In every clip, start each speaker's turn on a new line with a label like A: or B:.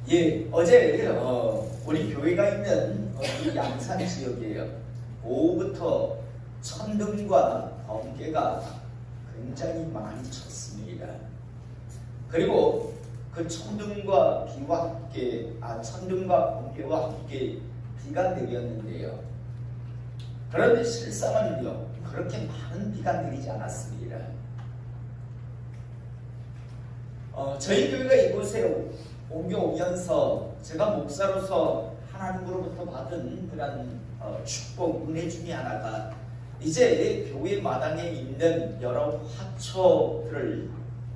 A: 예, 어제 우리 교회가 있는 이 양산 지역이에요. 오후부터 천둥과 번개가 굉장히 많이 쳤습니다. 그리고 그 천둥과 번개와 함께 비가 내렸는데요. 그런데 실상은요, 그렇게 많은 비가 내리지 않았습니다. 저희 교회가 이곳에 옮겨오면서 제가 목사로서 하나님으로부터 받은 그런 축복, 은혜 중에 하나가 이제 교회 마당에 있는 여러 화초들을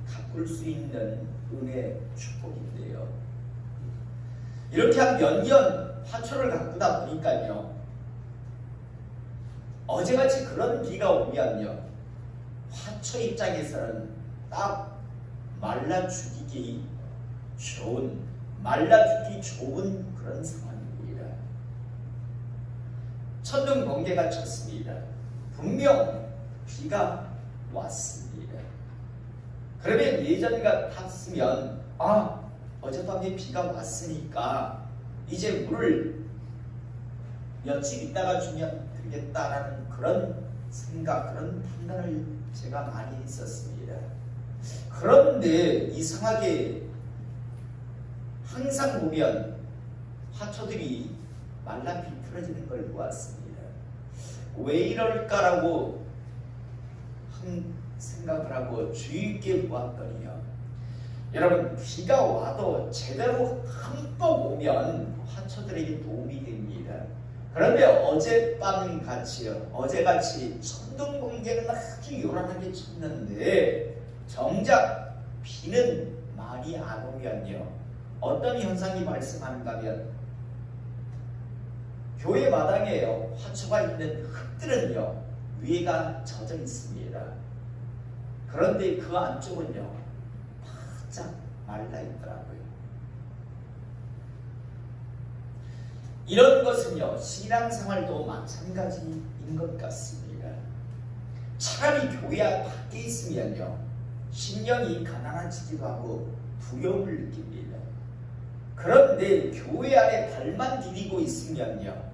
A: 가꿀 수 있는 은혜 축복인데요. 이렇게 한 몇 년 화초를 가꾸다 보니까요, 어제같이 그런 비가 오면요, 화초 입장에서는 딱 말라 죽기 좋은 그런 상황입니다. 천둥 번개가 쳤습니다. 분명 비가 왔습니다. 그러면 예전 같았으면 어젯밤에 비가 왔으니까 이제 물을 며칠 있다가 주면 되겠다라는 그런 생각, 그런 판단을 제가 많이 했었습니다. 그런데 이상하게 항상 보면 화초들이 말라 비틀어지는 걸 보았습니다. 왜 이럴까라고 생각을 하고 주의 있게 보았더니요, 여러분, 비가 와도 제대로 흠뻑 오면 화초들에게 도움이 됩니다. 그런데 어제같이 천둥 번개는 아주 요란하게 쳤는데 정작 비는 많이 안 오면요, 어떤 현상이 발생하는가 하면 교회 마당에요, 화초가 있는 흙들은요, 위에가 젖어 있습니다. 그런데 그 안쪽은요, 바짝 말라 있더라고요. 이런 것은요, 신앙생활도 마찬가지인 것 같습니다. 차라리 교회 밖에 있으면요, 심령이 가난해지기도 하고 두려움을 느낍니다. 그런데 교회 안에 발만 디디고 있으면요,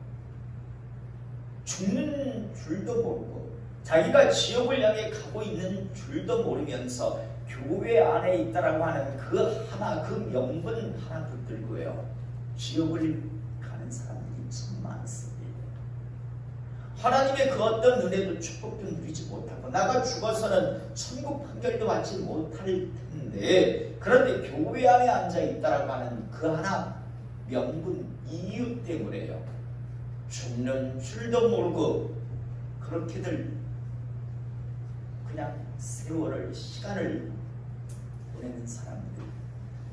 A: 죽는 줄도 모르고 자기가 지옥을 향해 가고 있는 줄도 모르면서 교회 안에 있다라고 하는 그 명분 하나 붙들고요, 지옥을 가는 사람들이 참 많습니다. 하나님의 그 어떤 은혜도 축복도 누리지 못하고 나가 죽어서는 천국 판결도 받지 못할 텐데, 그런데 교회 안에 앉아 있다라고 하는 그 하나 명분, 이유 때문에요, 죽는 줄도 모르고 그렇게들 그냥 세월을, 시간을 보내는 사람들,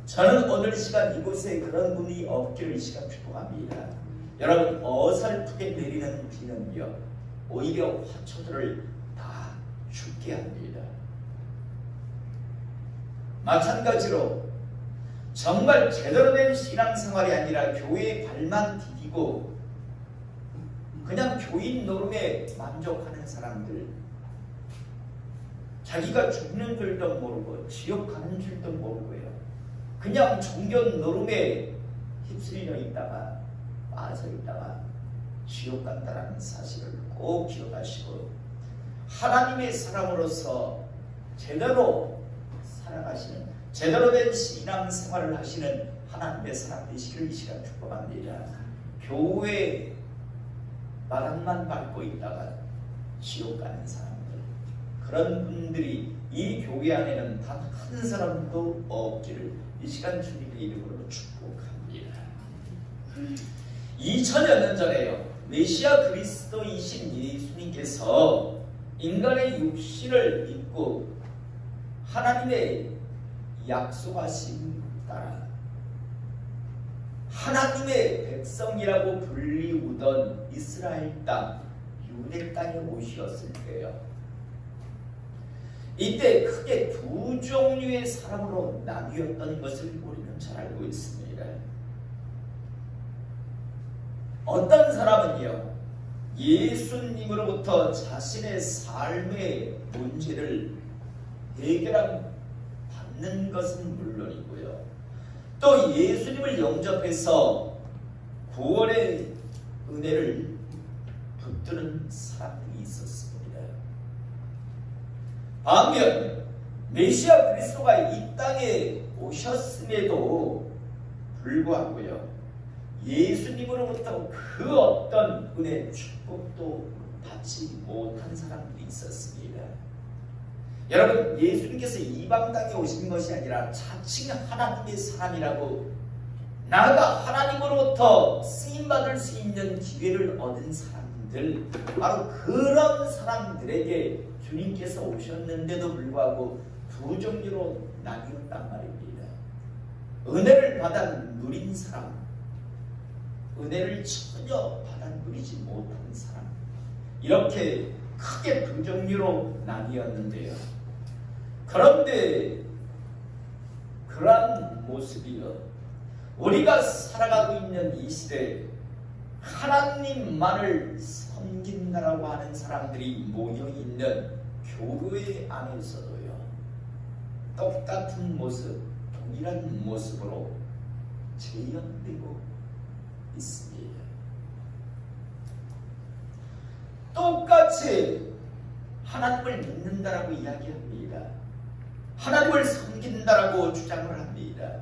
A: 저는 오늘 시간 이곳에 그런 분이 없기를 시간 축복합니다. 여러분, 어설프게 내리는 비는요, 오히려 화초들을 다 죽게 합니다. 마찬가지로 정말 제대로 된 신앙생활이 아니라 교회에 발만 디디고 그냥 교인 노름에 만족하는 사람들, 자기가 죽는 줄도 모르고 지옥 가는 줄도 모르고요, 그냥 종교 노름에 휩쓸려 있다가 빠져 있다가 지옥 간다라는 사실을 꼭 기억하시고, 하나님의 사람으로서 제대로 살아가시는, 제대로 된 신앙생활을 하시는 하나님의 사람 되시기를 이 시간 축복합니다. 교회 마당만 밟고 있다가 지옥 가는 사람들, 그런 분들이 이 교회 안에는 단 한 사람도 없기를 이 시간 주님의 이름으로 축복합니다. 2000여 년 전에요, 메시아 그리스도이신 예수님께서 인간의 육신을 입고 하나님의 약속하신 따라 하나님의 백성이라고 불리우던 이스라엘 땅, 유대 땅에 오셨을 때요, 이때 크게 두 종류의 사람으로 나뉘었던 것을 우리는 잘 알고 있습니다. 어떤 사람은요, 예수님으로부터 자신의 삶의 문제를 해결받는 것은 물론이고요, 또 예수님을 영접해서 구원의 은혜를 붙드는 사람들이 있었습니다. 반면 메시아 그리스도가 이 땅에 오셨음에도 불구하고요, 예수님으로부터 그 어떤 은혜, 축복도 받지 못한 사람들이 있었습니다. 여러분, 예수님께서 이방 땅에 오신 것이 아니라 자칭 하나님의 사람이라고, 나아가 하나님으로부터 쓰임받을 수 있는 기회를 얻은 사람들, 바로 그런 사람들에게 주님께서 오셨는데도 불구하고 두 종류로 나뉘었단 말입니다. 은혜를 받아 누린 사람, 은혜를 전혀 받아 누리지 못한 사람, 이렇게 크게 두 종류로 나뉘었는데요. 그런데 그러한 모습이요, 우리가 살아가고 있는 이 시대에 하나님만을 섬긴다라고 하는 사람들이 모여있는 교회 안에서도요, 똑같은 모습, 동일한 모습으로 재현되고 있습니다. 똑같이 하나님을 믿는다라고 이야기합니다. 하나님을 섬긴다라고 주장을 합니다.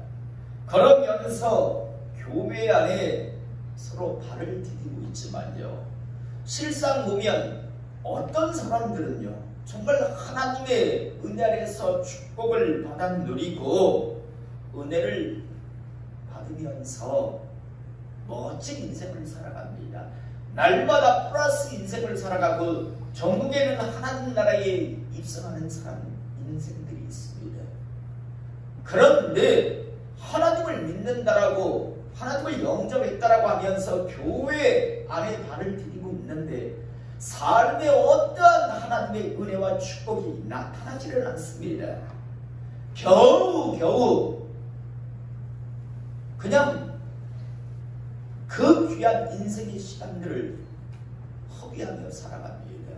A: 그러면서 교회 안에 서로 발을 디디고 있지만요, 실상 보면 어떤 사람들은요, 정말 하나님의 은혜 아래서 축복을 받아 누리고 은혜를 받으면서 멋진 인생을 살아갑니다. 날마다 플러스 인생을 살아가고 전국에는 하나님 나라에 입성하는 사람 인생들이 있습니다. 그런데 하나님을 믿는다라고, 하나님을 영접했다라고 하면서 교회 안에 발을 디디고 있는데 삶에 어떠한 하나님의 은혜와 축복이 나타나지를 않습니다. 겨우 그냥 그 귀한 인생의 시간들을 허비하며 살아갑니다.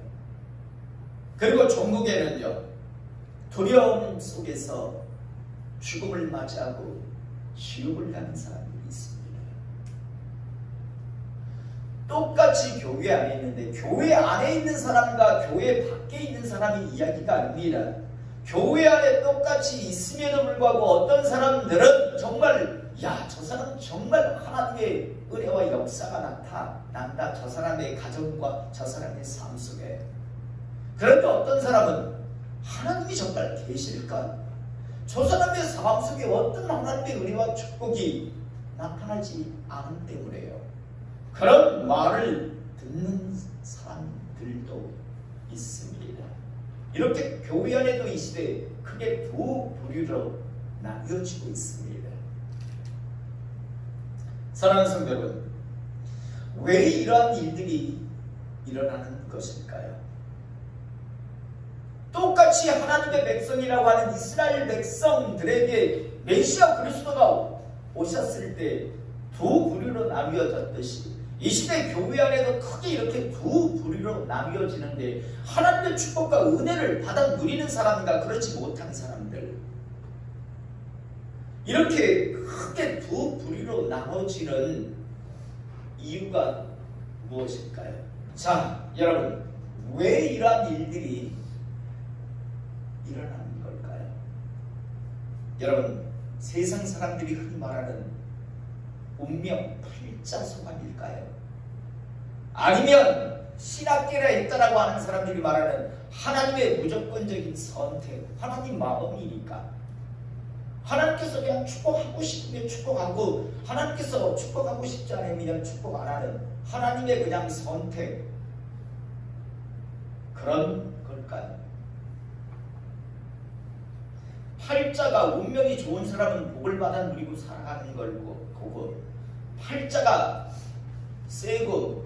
A: 그리고 전국에는요, 두려움 속에서 죽음을 맞이하고 지옥을 가는 사람들이 있습니다. 똑같이 교회 안에 있는데 교회 안에 있는 사람과 교회 밖에 있는 사람이 이야기가 아닙니다. 교회 안에 똑같이 있음에도 불구하고 어떤 사람들은 정말, 야, 저 사람 정말 하나님의 은혜와 역사가 나타난다, 저 사람의 가정과 저 사람의 삶 속에. 그런데 어떤 사람은 하나님이 정말 계실까? 저 사람의 삶 속에 어떤 하나님의 은혜와 축복이 나타나지 않은 때문에요, 그런 말을 듣는 사람들도 있습니다. 이렇게 교회 안에도 이 시대에 크게 두 부류로 나뉘어지고 있습니다. 사랑하는 성도 여러분, 왜 이러한 일들이 일어나는 것일까요? 똑같이 하나님의 백성이라고 하는 이스라엘 백성들에게 메시아 그리스도가 오셨을 때 두 부류로 나뉘어졌듯이 이 시대 교회 안에도 크게 이렇게 두 부류로 나뉘어지는데, 하나님의 축복과 은혜를 받아 누리는 사람과 그렇지 못한 사람들, 이렇게 크게 두 부류로 나눠지는 이유가 무엇일까요? 자, 여러분, 왜 이러한 일들이 일어나는 걸까요? 여러분, 세상 사람들이 흔히 말하는 운명 팔자소관일까요? 아니면 신학계에 있다라고 하는 사람들이 말하는 하나님의 무조건적인 선택, 하나님 마음이니까 하나님께서 그냥 축복하고 싶으면 축복하고, 하나님께서 축복하고 싶지 않으면 그냥 축복 안 하는 하나님의 그냥 선택, 그런 걸까요? 팔자가 운명이 좋은 사람은 복을 받아 누리고 살아가는 거고, 팔자가 세고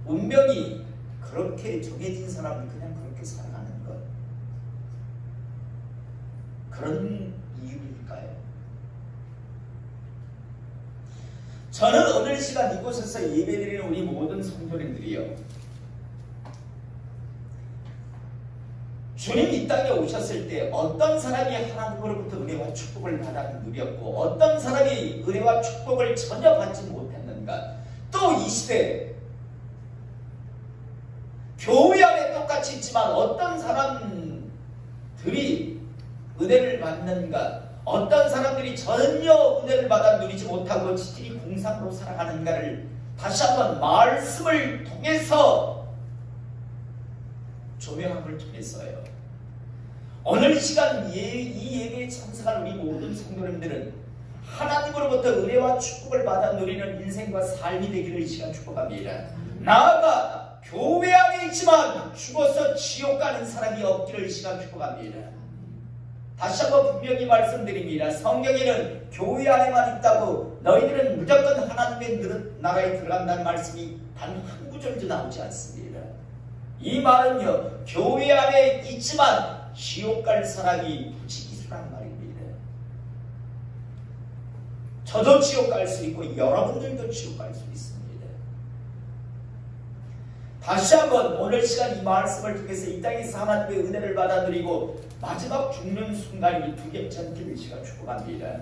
A: 운명이 그렇게 정해진 사람은 그냥 그렇게 살아가는 것, 그런 이유일까요? 저는 오늘 시간 이곳에서 예배드리는 우리 모든 성도님들이요, 주님 이 땅에 오셨을 때 어떤 사람이 하나님으로부터 은혜와 축복을 받아 누렸고 어떤 사람이 은혜와 축복을 전혀 받지 못했는가. 또 이 시대 교회 안에 똑같이 있지만 어떤 사람들이 은혜를 받는가, 어떤 사람들이 전혀 은혜를 받아 누리지 못하고 지들이 공상으로 살아가는가를 다시 한번 말씀을 통해서 조명함을 통해서요. 오늘 시간 이 예배에 참석한 우리 모든 성도님들은 하나님으로부터 은혜와 축복을 받아 누리는 인생과 삶이 되기를 이 시간 축복합니다. 나아가 교회 안에 있지만 죽어서 지옥 가는 사람이 없기를 이 시간 축복합니다. 다시 한번 분명히 말씀드립니다. 성경에는 교회 안에만 있다고 너희들은 무조건 하나님의 나라에 들어간다는 말씀이 단 한 구절도 나오지 않습니다. 이 말은요, 교회 안에 있지만 지옥 갈 사람이 부지기수란 말입니다. 저도 지옥 갈 수 있고 여러분들도 지옥 갈 수 있습니다. 다시 한번 오늘 시간 이 말씀을 통해서 이 땅에서 하나님의 은혜를 받아 누리고 마지막 죽는 순간이 두렵지 않기를 시간 축복합니다.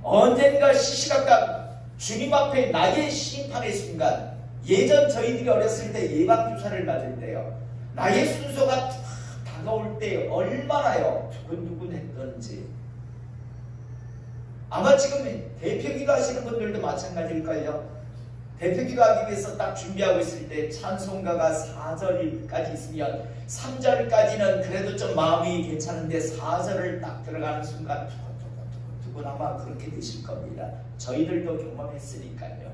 A: 언젠가 시시각각 주님 앞에 나의 심판의 순간, 예전 저희들이 어렸을 때 예방주사를 맞을 때요, 나의 순서가 다가올 때 얼마나요 두근두근 했던지. 아마 지금 대표기도 하시는 분들도 마찬가지일걸요. 대표기도 하기 위해서 딱 준비하고 있을 때 찬송가가 4절까지 있으면 3절까지는 그래도 좀 마음이 괜찮은데 4절을 딱 들어가는 순간 두근두근 아마 그렇게 되실 겁니다. 저희들도 경험했으니까요.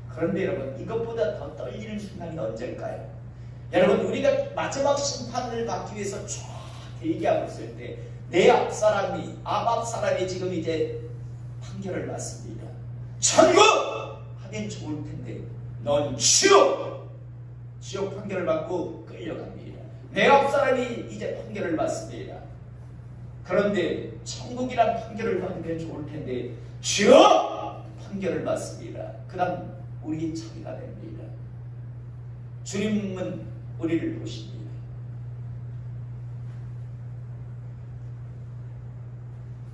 A: 그런데 여러분, 이것보다 더 떨리는 순간이 언제일까요? 여러분, 우리가 마지막 심판을 받기 위해서 쫙 대기하고 있을 때 내 앞 사람이 지금 이제 판결을 받습니다. 천국! 하면 좋을 텐데 넌 지옥 판결을 받고 끌려갑니다. 내 앞 사람이 이제 판결을 받습니다. 그런데 천국이란 판결을 받으면 좋을 텐데 지옥 판결을 받습니다. 그 다음 우리의 차례가 됩니다. 주님은 우리를 보십니다.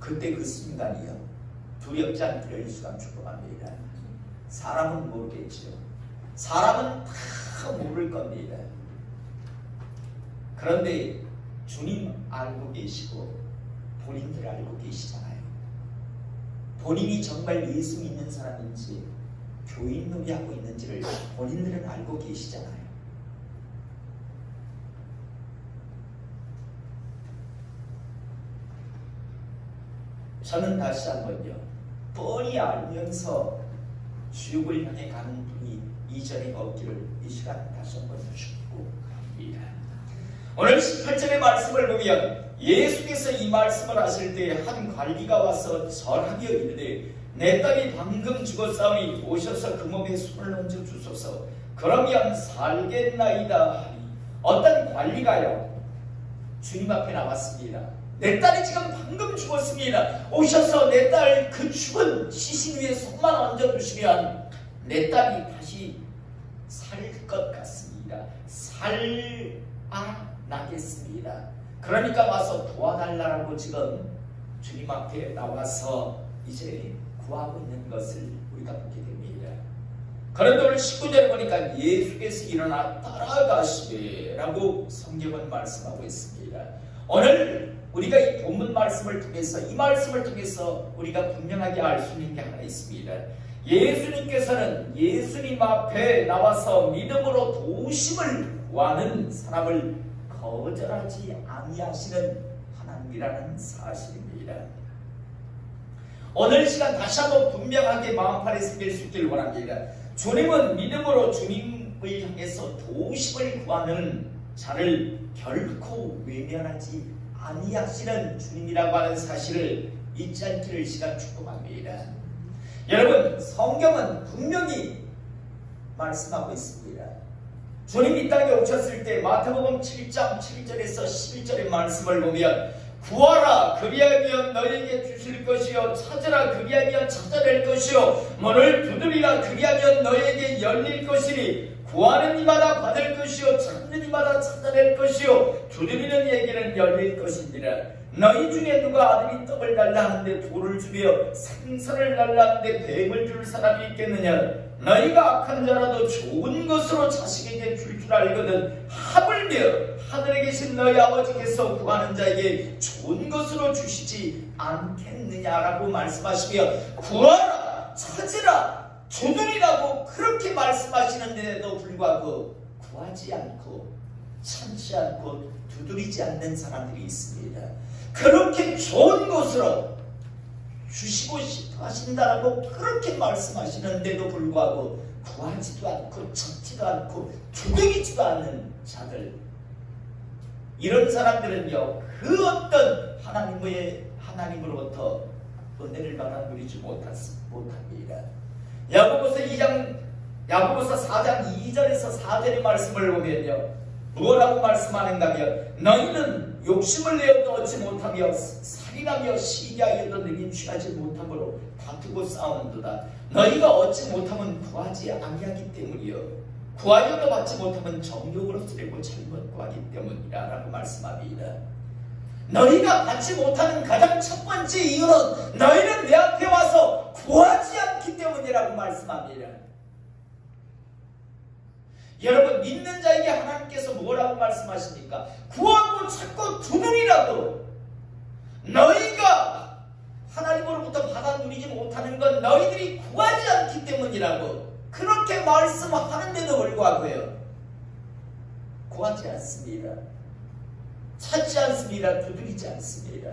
A: 그때 그 순간이요, 두렵지 않기를 이 시간 축복합니다. 사람은 모르겠죠. 사람은 다 모를 겁니다. 그런데 주님 알고 계시고 본인들 알고 계시잖아요. 본인이 정말 예수 믿는 사람인지 교인 놀이하고 있는지를 본인들은 알고 계시잖아요. 저는 다시 한번요, 뻔히 알면서 지옥을 향해 가는 분이 이전에 없기를 이 시간 다시 한번 축복합니다. 오늘 18절의 말씀을 보면 예수께서 이 말씀을 하실 때 한 관리가 와서 절하며 이르되 내 딸이 방금 죽었사오니 오셔서 그 몸에 손을 얹어 주소서 그러면 살겠나이다 하니, 어떤 관리가요 주님 앞에 나왔습니다. 내 딸이 지금 방금 죽었습니다. 오셔서 내 딸 그 죽은 시신 위에 손만 얹어주시면 내 딸이 다시 살 것 같습니다. 살아나겠습니다. 그러니까 와서 도와달라고 지금 주님 앞에 나와서 이제 구하고 있는 것을 우리가 보게 됩니다. 그런데 오늘 19절에 보니까 예수께서 일어나 따라가시되라고 성경은 말씀하고 있습니다. 오늘 우리가 이 본문 말씀을 통해서, 이 말씀을 통해서 우리가 분명하게 알 수 있는 게 하나 있습니다. 예수님께서는 예수님 앞에 나와서 믿음으로 도우심을 구하는 사람을 거절하지 아니하시는 하나님이라는 사실입니다. 오늘 시간 다시 한번 분명하게 마음판에 새길 수 있기를 원합니다. 주님은 믿음으로 주님을 향해서 도우심을 구하는 자를 결코 외면하지 아니하시는 주님이라고 하는 사실을 잊지 않기를 시간 축복합니다. 여러분, 성경은 분명히 말씀하고 있습니다. 주님 이 땅에 오셨을 때 마태복음 7장 7절에서 11절의 말씀을 보면 구하라 그리하면 너에게 주실 것이요 찾으라 그리하면 찾아낼 것이요 문을 두드리라 그리하면 너에게 열릴 것이니 구하는 이마다 받을 것이요 찾는 이마다 찾아낼 것이요 두드리는 이에게는 열릴 것이니라. 너희 중에 누가 아들이 떡을 달라 하는데 돌을 주며 생선을 달라 하는데 뱀을 줄 사람이 있겠느냐. 너희가 악한 자라도 좋은 것으로 자식에게 줄 줄 알거든 하물며 하늘에 계신 너희 아버지께서 구하는 자에게 좋은 것으로 주시지 않겠느냐라고 말씀하시며 구하라 찾으라 두드리라고 그렇게 말씀하시는데도 불구하고 구하지 않고 참지 않고 두드리지 않는 사람들이 있습니다. 그렇게 좋은 것으로 주시고 싶어 하신다라고 그렇게 말씀하시는데도 불구하고 구하지도 않고 찾지도 않고 두드리지도 않는 자들, 이런 사람들은요 그 어떤 하나님으로부터 은혜를 받아 누리지 못합니다. 야고보서 4장 2절에서 4절의 말씀을 보면요 뭐라고 말씀하는가 하면 너희는 욕심을 내어도 얻지 못하며 살인하며 시기하여도 능히 취하지 못함으로 다투고 싸우는도다. 너희가 얻지 못하면 구하지 아니하기 때문이요 구하여도 받지 못하면 정욕으로 쓰려고 잘못 구하기 때문이라 라고 말씀합니다. 너희가 받지 못하는 가장 첫 번째 이유는 너희는 내 앞에 와서 구하지 않기 때문이라고 말씀합니다. 여러분 믿는 자에게 하나님께서 뭐라고 말씀하십니까? 구하고 찾고 두드리라고. 너희가 하나님으로부터 받아 누리지 못하는 건 너희들이 구하지 않기 때문이라고 그렇게 말씀하는데도 불구하고요 구하지 않습니다. 찾지 않습니다. 두드리지 않습니다.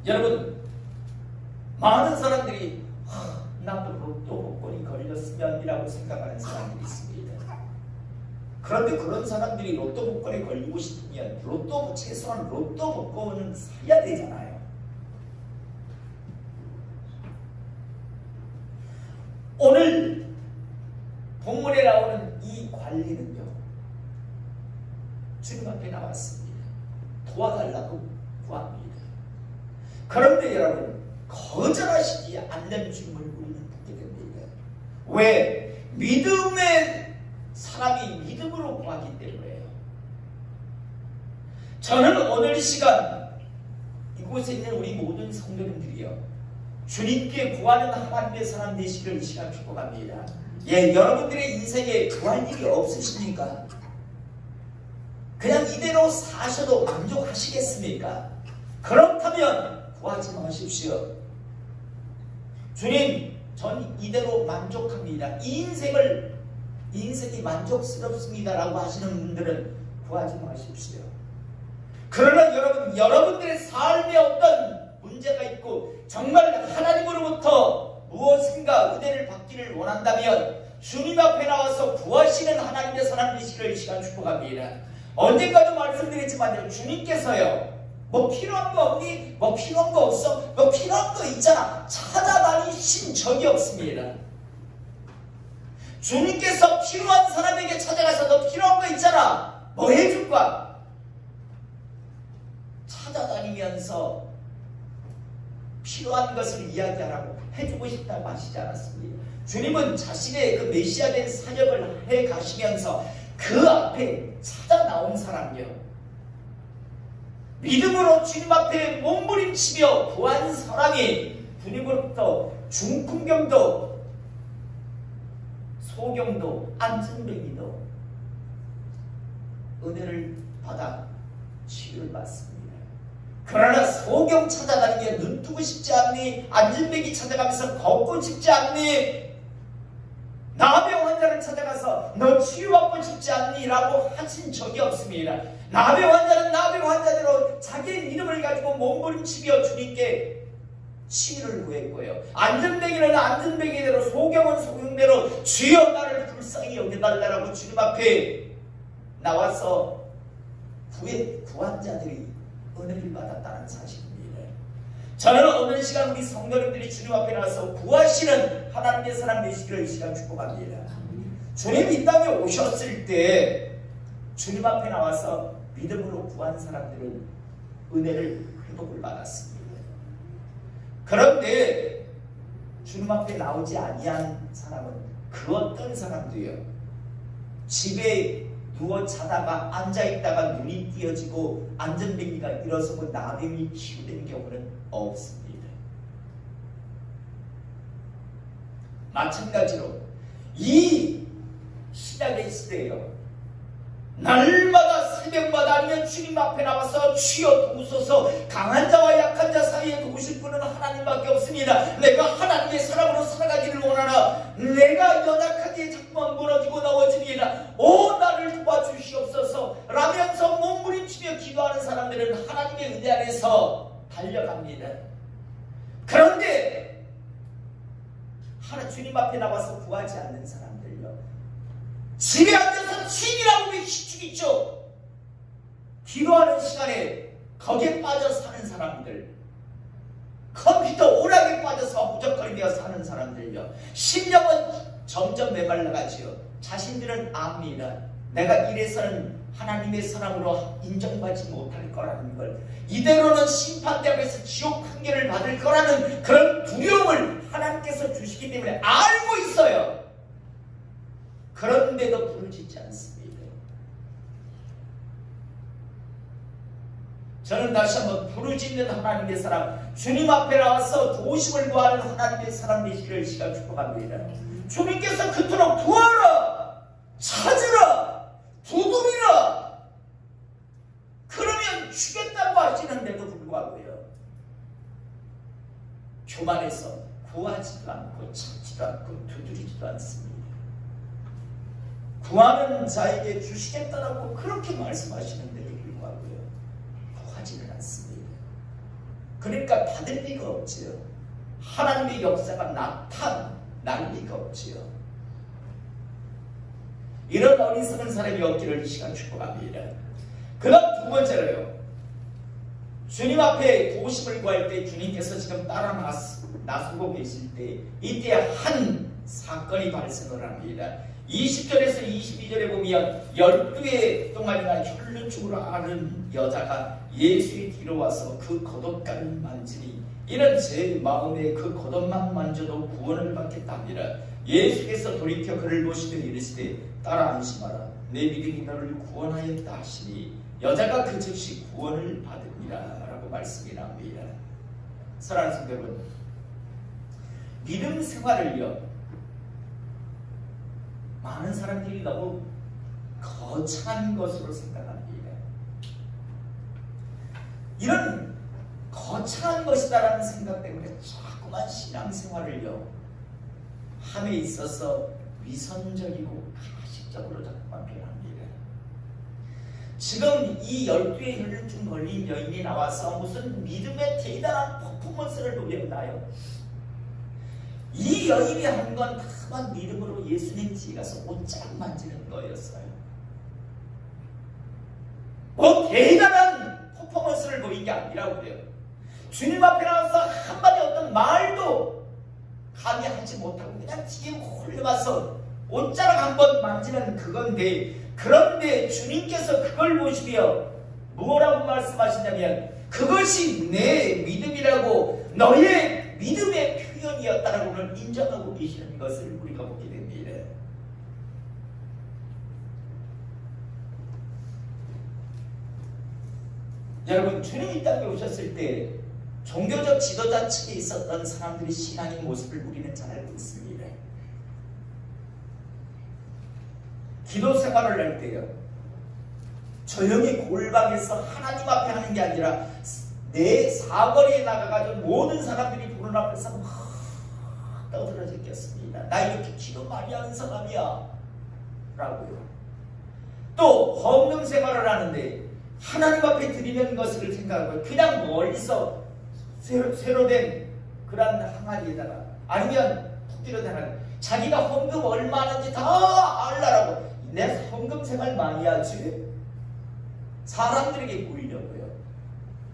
A: 여러분 많은 사람들이 나도 로또 복권이 걸렸으면이라고 생각하는 사람들이 있습니다. 그런데 그런 사람들이 로또 복권에 걸리고 싶으면 최소한 로또 복권은 사야 되잖아요. 오늘 본문에 나오는 이 관리는요 주님 앞에 나왔습니다. 도와달라고 구합니다. 그런데 여러분 거절하시지 않는 주님을 우리는 보게 됩니다. 왜? 믿음의 사람이 믿음으로 구하기 때문에요. 저는 오늘 시간 이곳에 있는 우리 모든 성도님들이요 주님께 구하는 하나님의 사람 되시기를 이 시간 축복합니다. 여러분들의 인생에 구할 일이 없으십니까? 그냥 이대로 사셔도 만족하시겠습니까? 그렇다면 구하지 마십시오. 주님, 전 이대로 만족합니다. 이 인생이 만족스럽습니다라고 하시는 분들은 구하지 마십시오. 그러나 여러분들의 삶에 어떤 문제가 있고 정말 하나님으로부터 무엇인가 은혜를 받기를 원한다면 주님 앞에 나와서 구하시는 하나님의 사람 되시기를 이 시간 축복합니다. 언젠가도 말씀드렸지만 주님께서요 뭐 필요한 거 없니? 뭐 필요한 거 없어? 뭐 필요한 거 있잖아. 찾아다니신 적이 없습니다. 주님께서 필요한 사람에게 찾아가서 너 필요한 거 있잖아. 뭐 해줄까? 찾아다니면서 필요한 것을 이야기하라고 해주고 싶다고 하시지 않았습니다. 주님은 자신의 그 메시아 된 사역을 해 가시면서 그 앞에 찾아 나온 사람이요 믿음으로 주님 앞에 몸부림치며 구한 사람이 주님으로부터 중풍병도 소경도 안진뱅이도 은혜를 받아 치유를 받습니다. 그러나 소경 찾아다니며 눈 뜨고 싶지 않니? 안진뱅이 찾아가면서 걷고 싶지 않니? 나병 환자를 찾아가서 너 치유받고 싶지 않니? 라고 하신 적이 없습니다. 나병 환자는 나병 환자대로 자기의 이름을 가지고 몸부림치며 주님께 치유를 구했고요. 안진뱅이는 안진뱅이대로 소경은 소경대로 주여 나를 불쌍히 여겨달라고 주님 앞에 나와서 구한 자들이 은혜를 받았다는 사실입니다. 저는 오늘 시간 우리 성도님들이 주님 앞에 나와서 구하시는 하나님의 사람 되시기를 이 시간 축복합니다. 주님이 이 땅에 오셨을 때 주님 앞에 나와서 믿음으로 구한 사람들은 은혜를 회복을 받았습니다. 그런데 주님 앞에 나오지 아니한 사람은 그 어떤 사람도요, 집에 누워 자다가 앉아있다가 눈이 띄어지고 안전뱅이가 일어서고 나병이 치유되는 경우는 없습니다. 마찬가지로 이 신약의 시대에요, 날마다 새벽마다 아니면 주님 앞에 나와서 주여 도우소서, 강한 자와 약한 자 사이에 도우실 분은 하나님밖에 없습니다. 내가 하나님의 사람으로 살아가기를 원하나 내가 연약하게 자꾸만 무너지고 넘어지리라. 오 나를 도와주시옵소서 라면서 몸부림치며 기도하는 사람들은 하나님의 은혜 안에서 달려갑니다. 그런데 주님 앞에 나와서 구하지 않는 사람들요, 집에 앉아서 취미라고 기죽이죠. 기도하는 시간에 거기에 빠져 사는 사람들, 컴퓨터 오락에 빠져서 후적거리며 사는 사람들요, 심령은 점점 메말라가지요. 자신들은 압니다. 내가 이래서는 하나님의 사람으로 인정받지 못할 거라는 걸, 이대로는 심판대 앞에서 지옥 판결을 받을 거라는 그런 두려움을 하나님께서 주시기 때문에 알고 있어요. 그런데도 부르짖지 않습니다. 저는 다시 한번 부르짖는 하나님의 사람, 주님 앞에 나와서 도우심을 구하는 하나님의 사람 되시기를 시간 축복합니다. 주님께서 그토록 구하라, 찾으라, 두드리라, 그러면 주겠다고 하시는데도 불구하고요, 교만해서 구하지도 않고 찾지도 않고 두드리지도 않습니다. 구하는 자에게 주시겠다라고 그렇게 말씀하시는데도 불구하고요, 구하지는 않습니다. 그러니까 받을 리가 없지요. 하나님의 역사가 나타날 리가 없지요. 이런 어리석은 사람이 없기를 이 시간 축복합니다. 그 다음 두 번째로요, 주님 앞에 도우심을 구할 때 주님께서 지금 따라 나서고 계실 때 이때 한 사건이 발생을 합니다. 20절에서 22절에 보면 12해 동안이나 혈루증으로 앓은 여자가 예수의 뒤로 와서 그 겉옷가를 만지니 이는 제 마음에 그 겉옷만 만져도 구원을 받겠답니다. 예수께서 돌이켜 그를 보시며 이르시되 따라 안심하라, 내 믿음이 너를 구원하였다 하시니 여자가 그 즉시 구원을 받으니라 라고 말씀이 납니다. 사랑하는 성도 여러분, 믿음 생활을요, 많은 사람들이 너무 거창한 것으로 생각합니다. 이런 거창한 것이다라는 생각 때문에 자꾸만 신앙생활을요, 함에 있어서 위선적이고 가식적으로 자꾸만 변합니다. 지금 이 12의 혈루증 걸린 여인이 나와서 무슨 믿음의 대단한 퍼포먼스를 보였나요? 이 여인이 한 건 다만 믿음으로 예수님 뒤에 가서 옷자락 만지는 거였어요. 뭐 대단한 퍼포먼스를 보인 게 아니라고 그래요. 주님 앞에 나와서 한마디 어떤 말도 감히 하지 못하고 그냥 뒤에 홀려와서 옷자락 한번 만지는 그건데, 그런데 주님께서 그걸 보시며 뭐라고 말씀하시냐면 그것이 내 믿음이라고, 너의 믿음의 표현이었다라고는 인정하고 계시는 것을 우리가 보게 됩니다. 여러분, 주님 이 땅에 오셨을 때 종교적 지도자 측에 있었던 사람들의 신앙의 모습을 우리는 잘 알고 있습니다. 기도 생활을 할 때요, 조용히 골방에서 하나님 앞에 하는 게 아니라 내 사거리에 나가가지고 모든 사람들이 보는 앞에서 막 떠들어 제꼈습니다. 나 이렇게 기도 많이 하는 사람이야 라고요. 또 헌금 생활을 하는데 하나님 앞에 드리는 것을 생각하고 그냥 멀리서 새로 된 그런 항아리에다가 아니면 푹들여다가 자기가 헌금 얼마 하는지 다 알라라고, 내 헌금 생활 많이 하지, 사람들에게 보이려고요.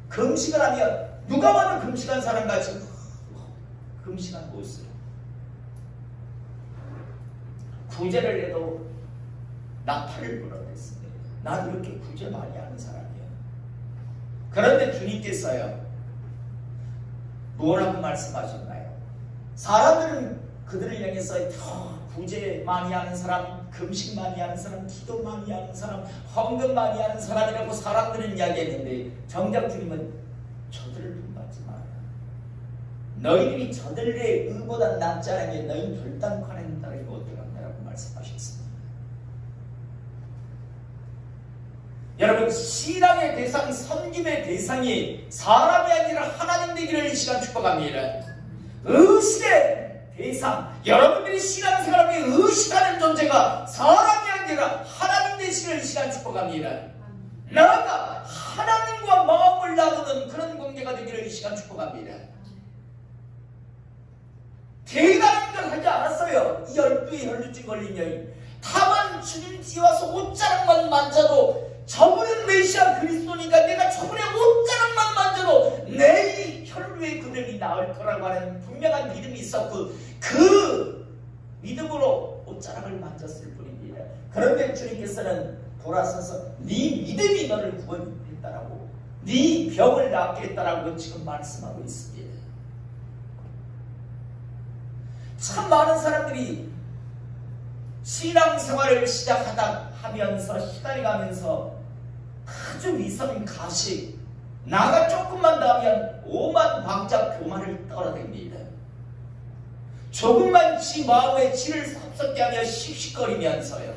A: 금식을 하면 누가 봐도 금식한 사람같이 금식한 모습, 구제를 해도 나팔을 불어댔습니다. 난 이렇게 구제 많이 하는 사람이야. 그런데 주님께서요, 뭐라고 말씀하셨나요? 사람들은 그들을 향해서 구제 많이 하는 사람, 금식 많이 하는 사람, 기도 많이 하는 사람, 헌금 많이 하는 사람이라고 사람들은 이야기했는데, 정작 주님은 저들을 본받지 마라. 너희들이 저들의 의보다 낫지 않으면 너희는 결단코 따르기 어떡하냐라고 말씀하셨습니다. 여러분, 신앙의 대상, 섬김의 대상이 사람이 아니라 하나님 되기를 이 시간 축복합니다. 의식의 대상, 여러분들이 신앙생활에 의식하는 존재가 사람이 아니라 하나님 되시기를 이 시간 축복합니다. 나아가 하나님과 마음을 나누는 그런 관계가 되기를 이 시간 축복합니다. 대단한 걸 하지 않았어요. 이 12의 혈루증 걸린 여인, 다만 주님 뒤에 와서 옷자락만 만져도 저분은 메시아 그리스도니까 내가 저분의 옷자락만 만져도 내 이 혈루의 그늘이 나을 거라고 하는 분명한 믿음이 있었고, 그 믿음으로 옷자락을 만졌을 뿐입니다. 그런데 주님께서는 돌아서서 네 믿음이 너를 구원했다라고, 네 병을 낫게 했다라고 지금 말씀하고 있습니다. 참 많은 사람들이 신앙생활을 시작하면서 시간이 가면서 아주 위선 가식, 나가 조금만 더 하면 오만 방자 교만을 떨어댑니다. 조금만 지 마음에 지를 섭섭게 하며 씩씩거리면서요.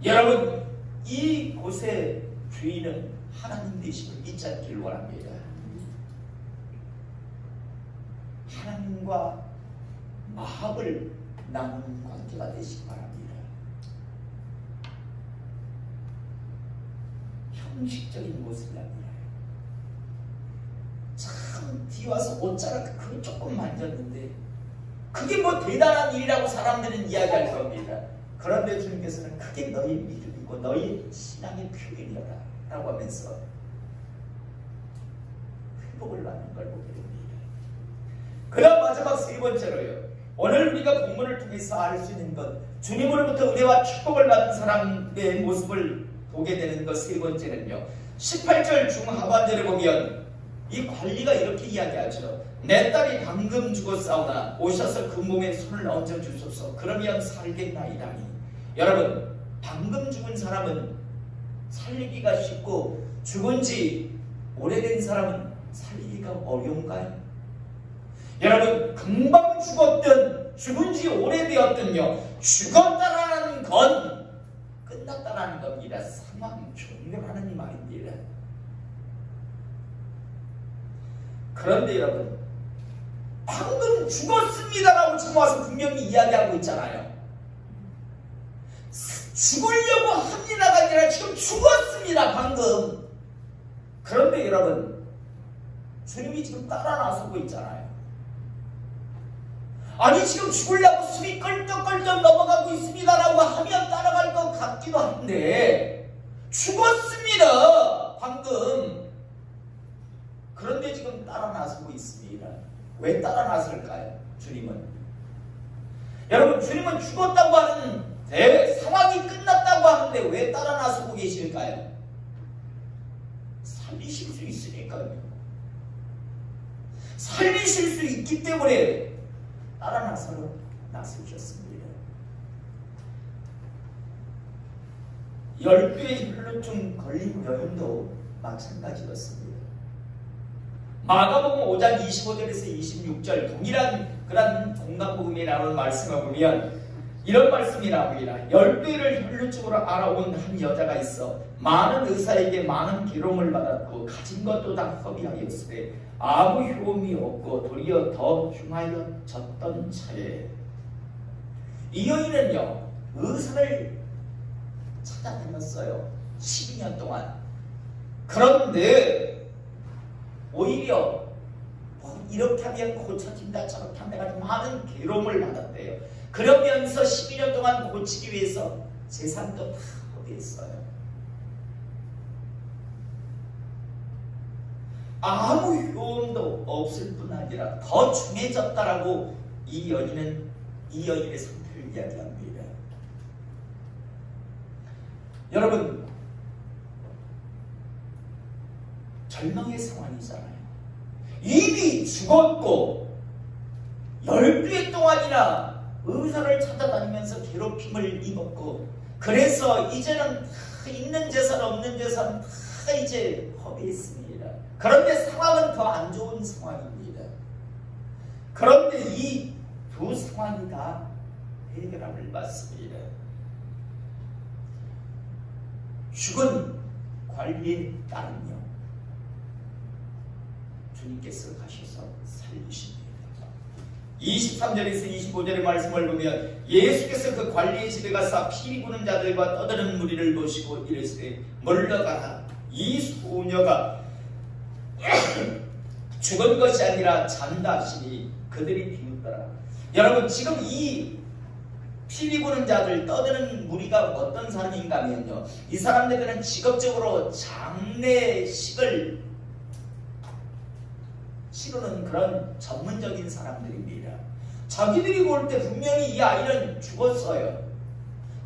A: 여러분, 이곳의 주인은 하나님 되심을 잊지 않기를 원합니다. 하나님과 마음을 나누는 관계가 되시기 바랍니다. 형식적인 모습이 아니라 참 뒤와서 옷자락 그거 조금 만졌는데 그게 뭐 대단한 일이라고 사람들은 이야기할 겁니다. 그런데 주님께서는 그게 너희 믿음이고 너희 신앙의 표현이라 라고 하면서 회복을 받는 걸 보게 됩니다. 그 다음 마지막 세 번째로요, 오늘 우리가 본문을 통해서 알 수 있는 것, 주님으로부터 은혜와 축복을 받은 사람의 모습을 보게 되는 것 세 번째는요, 18절 중하반절에 보면 이 관리가 이렇게 이야기하죠. 내 딸이 방금 죽었사오나 오셔서 그 몸에 손을 얹어 주소서. 그러면 살겠나이다니. 여러분, 방금 죽은 사람은 살리기가 쉽고 죽은 지 오래된 사람은 살리기가 어려운가요? 여러분, 금방 죽었든 죽은 지 오래되었든요, 죽었다라는 건 끝났다라는 겁니다. 사망 종료라는 이 말입니다. 그런데 여러분, 방금 죽었습니다라고 지금 와서 분명히 이야기하고 있잖아요. 죽으려고 합니다가 아니라 지금 죽었습니다, 방금. 그런데 여러분, 주님이 지금 따라 나서고 있잖아요. 아니, 지금 죽으려고 숨이 껄떡껄떡 넘어가고 있습니다라고 하면 따라갈 것 같기도 한데 죽었습니다, 방금. 그런데 지금 따라 나서고 있습니다. 왜 따라 나설까요? 주님은, 여러분, 주님은 죽었다고 하는데, 상황이 끝났다고 하는데 왜 따라 나서고 계실까요? 살리실 수 있으니까요. 살리실 수 있기 때문에 따라 나서셨습니다. 12의 혈루증 걸린 여인도 마찬가지였습니다. 마가복음 5장 25절에서 26절 동일한 그런 동방복음에 나오는 말씀을 보면 이런 말씀이 나옵니다. 12를 혈루증으로 알아온 한 여자가 있어 많은 의사에게 많은 괴로움을 받았고 가진 것도 다 허비하였으되 아무 효험이 없고 도리어 더 흉하여졌던 차에, 이 여인은요, 의사를 찾아다녔어요. 12년 동안. 그런데 오히려 이렇게 하면 고쳐진다, 저렇게 하면 내가 많은 괴로움을 받았대요. 그러면서 12년 동안 고치기 위해서 재산도 다 허비했어요. 아무 효험도 없을 뿐 아니라 더 중해졌다라고 이 여인의 상태를 이야기합니다. 여러분, 절망의 상황이잖아요. 이미 죽었고 12해 동안이나 의사를 찾아다니면서 괴롭힘을 입었고, 그래서 이제는 다 있는 재산 없는 재산 다 이제 허비했습니다. 그런데 상황은 더 안 좋은 상황입니다. 그런데 이 두 상황이 다 해결함을 받습니다. 죽은 관리에 따른요, 주님께서 가셔서 살리십니다. 23절에서 25절의 말씀을 보면 예수께서 그 관리의 집에 가서 피리 부는 자들과 떠드는 무리를 보시고 이르시되 물러가라. 이 소녀가 죽은 것이 아니라 잔다 하시니 그들이 비웃더라. 여러분, 지금 이 피리 부는 자들, 떠드는 무리가 어떤 사람인가 하면요, 이 사람들은 직업적으로 장례식을 치르는 그런 전문적인 사람들입니다. 자기들이 볼 때 분명히 이 아이는 죽었어요.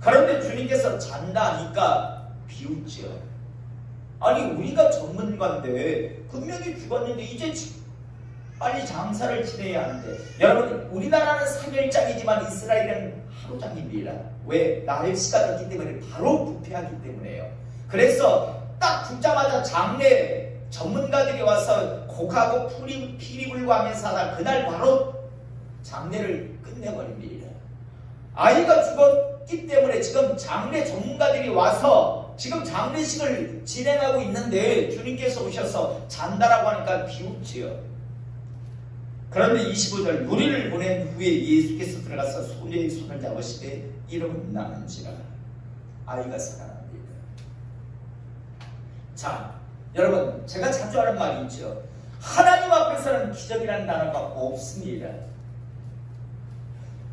A: 그런데 주님께서 잔다 하니까 비웃죠. 아니, 우리가 전문가인데 분명히 죽었는데 이제 빨리 장사를 지내야 하는데. 여러분, 우리나라는 3일장이지만 이스라엘은 하루장입니다. 왜? 날씨가 덥기 때문에 바로 부패하기 때문에요. 그래서 딱 죽자마자 장례 전문가들이 와서 곡하고 피리 불고 하면서 하다 그날 바로 장례를 끝내버립니다. 아이가 죽었기 때문에 지금 장례 전문가들이 와서 지금 장례식을 진행하고 있는데 주님께서 오셔서 잔다라고 하니까 비웃지요. 그런데 25절, 무리를 보낸 후에 예수께서 들어가서 소녀의 손을 잡으시되 일어나는지라. 아이가 살아납니다. 자, 여러분, 제가 자주 하는 말이 있죠. 하나님 앞에서는 기적이라는 단어가 없습니다.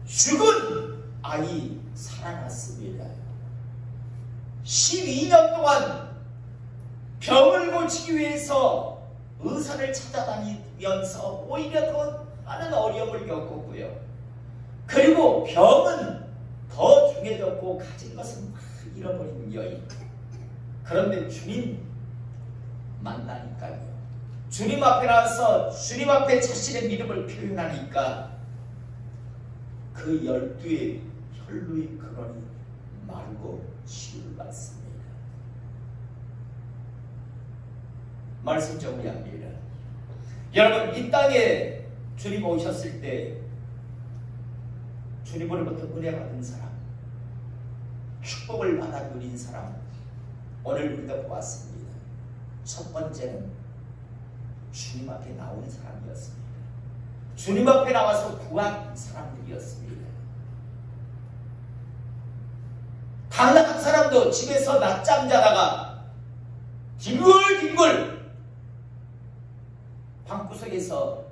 A: 죽은 아이 살아났습니다. 12년 동안 병을 고치기 위해서 의사를 찾아다니면서 오히려 더 많은 어려움을 겪었고요. 그리고 병은 더 중해졌고 가진 것은 막 잃어버린 여인. 그런데 주님 만나니까요, 주님 앞에 나와서 주님 앞에 자신의 믿음을 표현하니까 그 12의 혈루의 근원이 마르고 치유를 받습니다. 말씀 정리합니다. 여러분, 이 땅에 주님 오셨을 때 주님으로부터 은혜 받은 사람, 축복을 받아 누린 사람, 오늘 우리가 보았습니다. 첫 번째는 주님 앞에 나온 사람이었습니다. 주님 앞에 나와서 구한 사람들이었습니다. 다른 한 사람도 집에서 낮잠 자다가 뒹굴뒹굴 방구석에서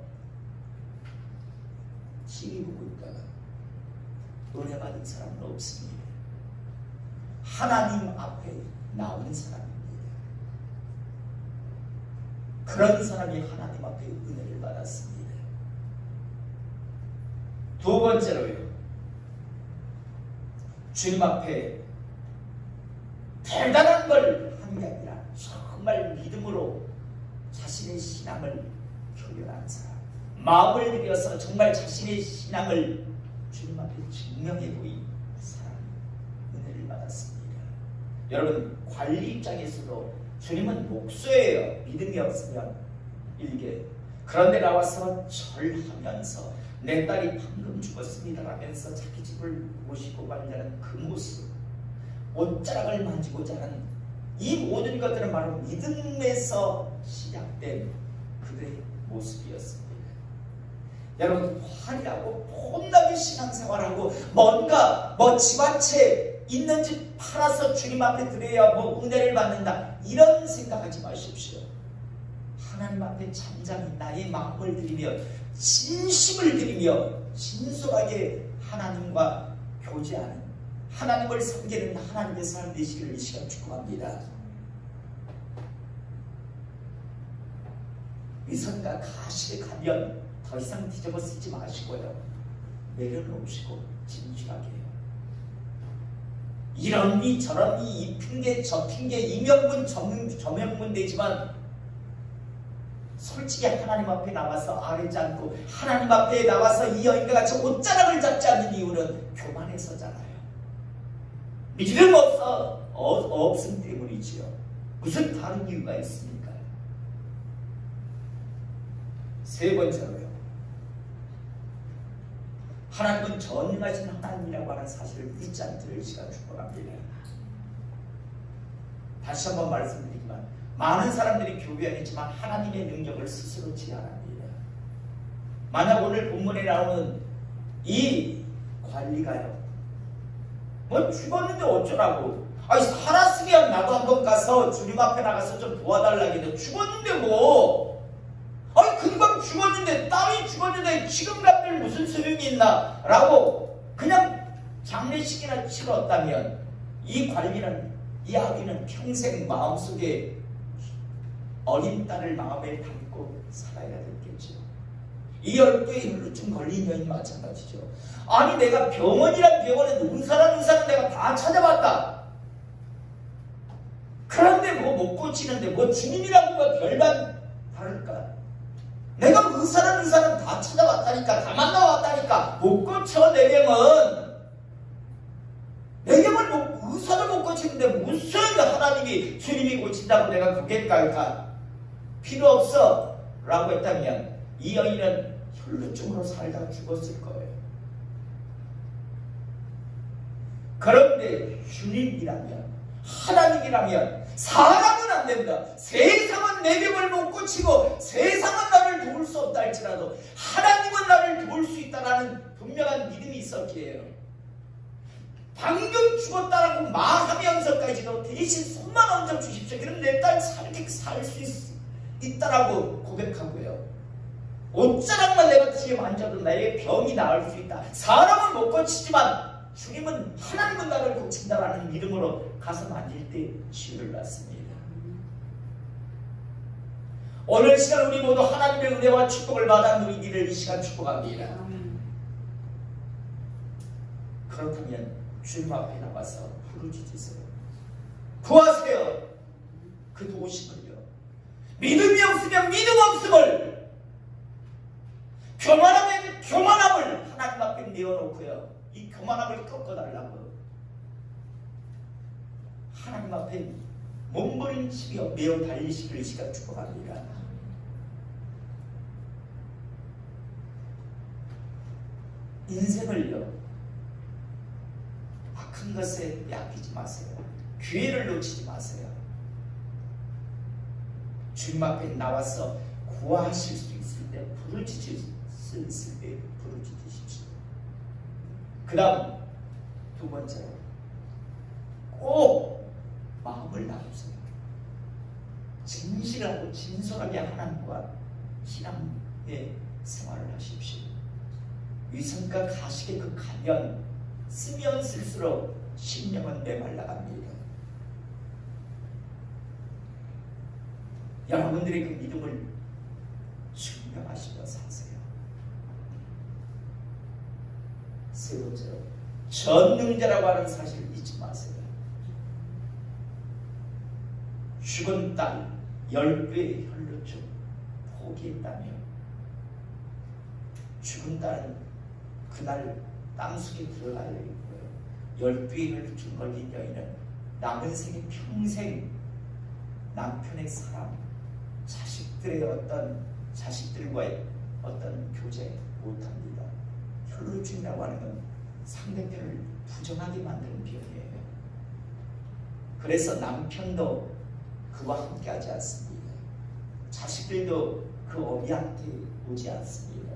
A: TV 보고 있다가 은혜 받은 사람은 없습니다. 하나님 앞에 나온 사람입니다. 그런 사람이 하나님 앞에 은혜를 받았습니다. 두 번째로요, 주님 앞에 대단한 걸 하는 게 아니라 정말 믿음으로 자신의 신앙을 표현하는 사람, 마음을 들여서 정말 자신의 신앙을 주님 앞에 증명해 보인 사람이 은혜를 받았습니다. 여러분, 관리 입장에서도 주님은 목수예요. 믿음이 없으면 일개. 그런데 나와서 절하면서 내 딸이 방금 죽었습니다 라면서 자기 집을 모시고 가려는 그 모습, 옷자락을 만지고자 하는 이 모든 것들은 바로 믿음에서 시작된 그들의 모습이었습니다. 여러분, 화려하고 폼나게 신앙생활하고 뭔가 집 한 채 있는 집 팔아서 주님 앞에 드려야 은혜를 받는다, 이런 생각하지 마십시오. 하나님 앞에 잠잠히 나의 마음을 드리며 진심을 드리며 진솔하게 하나님과 교제하는, 하나님을 섬기는 하나님의 사람 되시기를 이 시간 축복합니다. 위선과 가시에 가면 더 이상 뒤집어 쓰지 마시고요, 내려놓으시고 진실하게 이런니 저런니 이 핑계 저 핑계 이명분 저명분 되지만 솔직히 하나님 앞에 나와서 아뢰지 않고 하나님 앞에 나와서 이 여인과 같이 옷자락을 잡지 않는 이유는 교만해서잖아요. 믿음 없음 때문이지요. 무슨 다른 이유가 있습니까? 세 번째로요. 하나님은 전능하신 하나님이라고 하는 사실을 잊지 않도록 시간 축복합니다. 다시 한번 말씀드리지만 많은 사람들이 교배하겠지만 하나님의 능력을 스스로 제한합니다. 만약 오늘 본문에 나오는 이 관리가요, 뭐 죽었는데 어쩌라고, 아니 살았으면 나도 한번 가서 주님 앞에 나가서 좀 도와달라겠네. 죽었는데 뭐, 아니 금방 죽었는데, 딸이 죽었는데 지금 가면 무슨 소용이 있나 라고 그냥 장례식이나 치렀다면 이 관리는, 이 아비는 평생 마음속에 어린 딸을 마음에 담고 살아야 됐겠죠. 이 10개의 혈루증 걸린 여인 마찬가지죠. 아니 내가 병원이란 병원에 의사는 내가 다 찾아봤다. 그런데 뭐 못 고치는데 뭐 주님이라고 뭐 별반 다를까? 내가 의사는 다 찾아봤다니까, 다 만나왔다니까 못 고쳐. 내 병을 뭐 의사도 못 고치는데 무슨 하나님이 주님이 고친다고 내가 고개 깔까? 필요 없어 라고 했다면 이 여인은 혈루증으로 살다가 죽었을 거예요. 그런데 주님이라면, 하나님이라면 사람은 안 된다. 세상은 내 병을 못 고치고 세상은 나를 도울 수 없다 할지라도 하나님은 나를 도울 수 있다라는 분명한 믿음이 있었기에 방금 죽었다라고 말하면서까지도 대신 손만 얹어 주십시오. 그럼 내 딸 살 수 있다라고 고백하고요. 옷자락만 내가 뒤에 만져도 나의 병이 나을 수 있다. 사람은 못 고치지만 주님은, 하나님은 나를 고친다라는 믿음으로 가서 만질 때 치유를 받습니다. 오늘 시간 우리 모두 하나님의 은혜와 축복을 받아 누리기를 이 시간 축복합니다. 그렇다면 주님 앞에 나가서 부르짖으세요. 구하세요. 그 도우심을요. 믿음이 없으면 믿음 없음을, 교만하면 교만함을 하나님 앞에 내어놓고요, 이 교만함을 꺾어달라고 하나님 앞에 몸부림치며 매어 달리시기를 이 시간 축복합니다. 인생을요, 악한 것에 약이지 마세요. 기회를 놓치지 마세요. 주님 앞에 나와서 구하실 수 있을 때, 부르짖을 수 있을 때 부르짖으십시오. 그 다음 두 번째로, 꼭 마음을 나누세요. 진실하고 진솔하게 하나님과 신앙의 생활을 하십시오. 위선과 가식의 그 가면 쓰면 쓸수록 심령은 메말라갑니다. 여러분들의 그 믿음을 증명하시며 사세요. 세 번째로, 전능자라고 하는 사실을 잊지 마세요. 죽은 딸 10배의 혈루증 포기했다며, 죽은 딸은 그날 땅속에 들어가야 되고요, 10배의 혈루증 걸린 여인은 남은 생에 평생 남편의 사랑, 자식들과의 어떤 교제 못합니다. 혈루증이라고 하는 건 상대편을 부정하게 만드는 병이에요. 그래서 남편도 그와 함께 하지 않습니다. 자식들도 그 어미한테 오지 않습니다.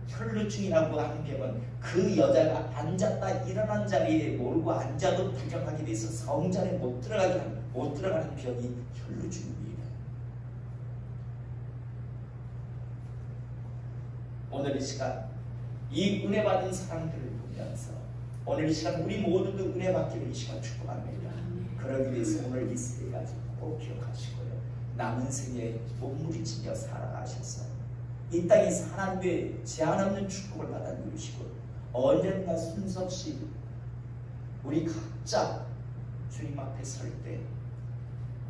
A: 혈루증이라고 하는 병은 그 여자가 앉았다 일어난 자리에 몰고 앉아도 부정하게 돼서 성전에 못 들어가는 병이 혈루증입니다. 오늘 이 시간 이 은혜 받은 사람들을 보면서 오늘 이 시간 우리 모두도 은혜 받기를 이 시간 축복합니다. 그러기 위해서 오늘 이 세 가지 꼭 기억하시고요, 남은 생에 몸부림치며 살아가셔서 이 땅에서 하나님의 제한 없는 축복을 받아 누리시고 언젠가 순섭씨 우리 각자 주님 앞에 설 때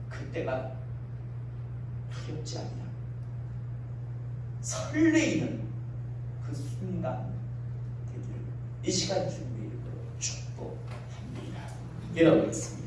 A: 그때가 두렵지 아니라 설레이는 그 순간 되기를 이 시간 주님의 이름으로 축복합니다. 기도하겠습니다.